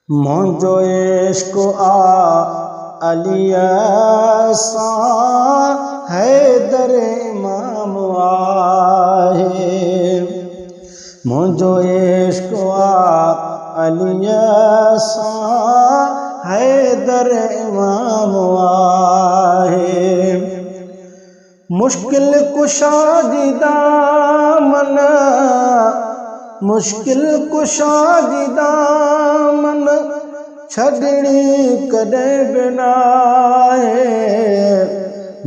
मुंहिंजो इश्क़ आ अलीअ सां हैदर इमाम आहे। मुंहिंजो इश्क़ आ अलीअ सां हैदर इमाम आहे। मुश्किल कुशा जी दामन, मुश्किल कुशा जी दामन छॾणी कॾहिं बि न आहे।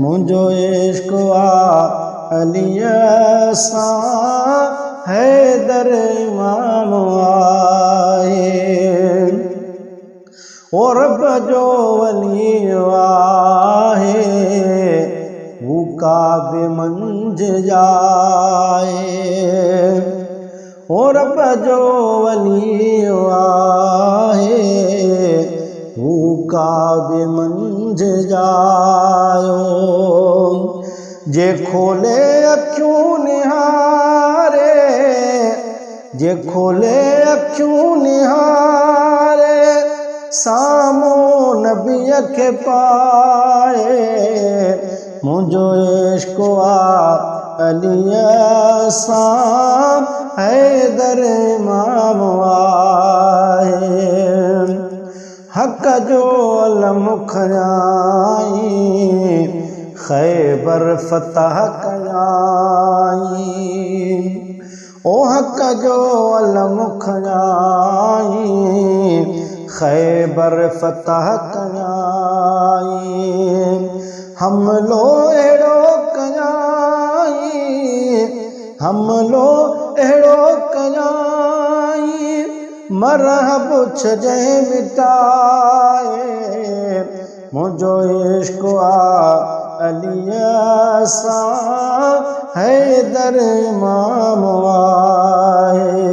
मुंहिंजो इश्क़ आ अलीअ सां हैदर इमाम आहे। ओ रब जो वली आहे, हू काबे मंझ जाए। ओ रब जो वली आहे, हू काबे मंझ जायो। जे खोले अखियूं निहारे, जे खोले अखियूं निहारे साम्हूं नबीअ खे पाए। मुंहिंजो इश्क़ आ अलीअ सां हैदर इमाम आहे। हक़ जो अलम खयाई, ख़ैबर फतह कयाई। ओ हक़ जो अलम खयाई, ख़ैबर फतह कयाई। हमलो अहिड़ो कयाई, हमलो अहिड़ो कयाई, मरहब छॾे मिटाए। मुंहिंजो इश्क़ आ अलीअ सां हैदर इमाम आहे।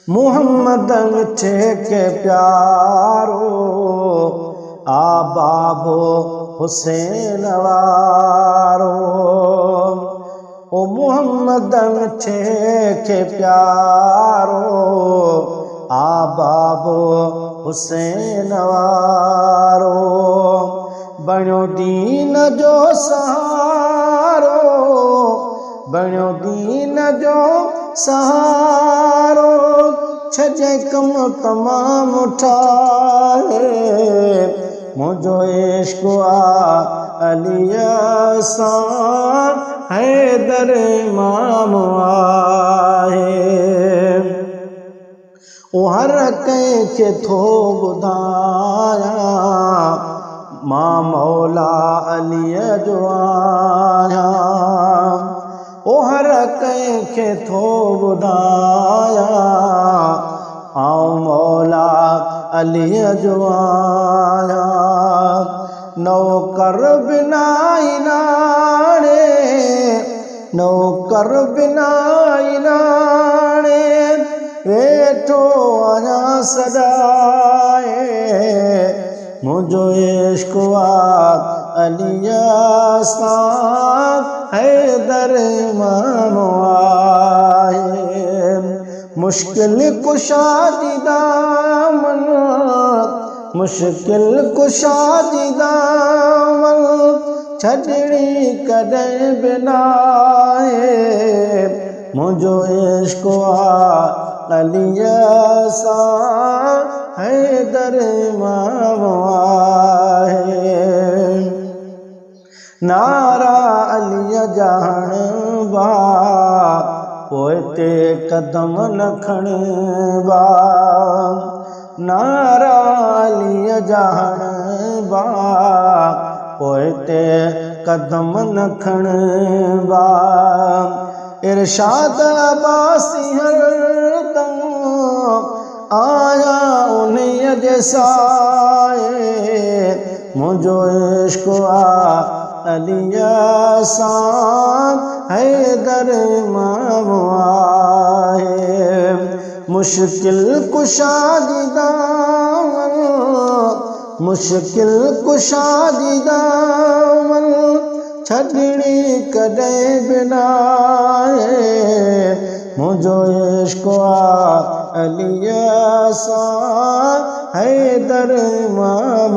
मुहम्मद मिठे के प्यारो आ बाबो हुसैन वारो। ओ मुहम्मद मिठे के प्यारो आ बाबो हुसैन वारो। बणियो दीन जो सहारो, बणियो दीन जो सहारो, छजे कम तमाम ठाहे। मुंहिंजो इश्क़ आ अलीअ सां हैदर इमाम आहे। ओ हर कंहिंखे थो ॿुधायां, मां मौला अलीअ जो आहियां। ओ हर कंहिंखे थो ॿुधायां, आऊं मौला अलीअ जो आहियां। नौकर बिना इनाणे, नौकर बिना इनाणे, वेठो आहियां सदाए। मुंहिंजो इश्क़ आ अलीअ सां हैदर इमाम आहे। मुश्किल कुशा जी दामन, मुश्किल कुशा जी दामन छॾणी कॾहिं बि न आहे। मुंहिंजो इश्क़ आ अलीअ सां हैदर इमाम आहे। नारा अलीअ जा हणबा, पोइ ते कदम न खणबा। नारा अलीअ जा हणबा, पोइ ते कदम न खणबा। इरशाद अब्बासी हरदम आया उन्हीअ जे साए। मुंहिंजो इश्क़ आ अलीअ सां हैदर इमाम आहे। मुश्किल कुशा जी दामन, मुश्किल कुशा जी दामन छॾणी कॾहिं बि न आहे। मुझो इश्क अली सा हैदर इमाम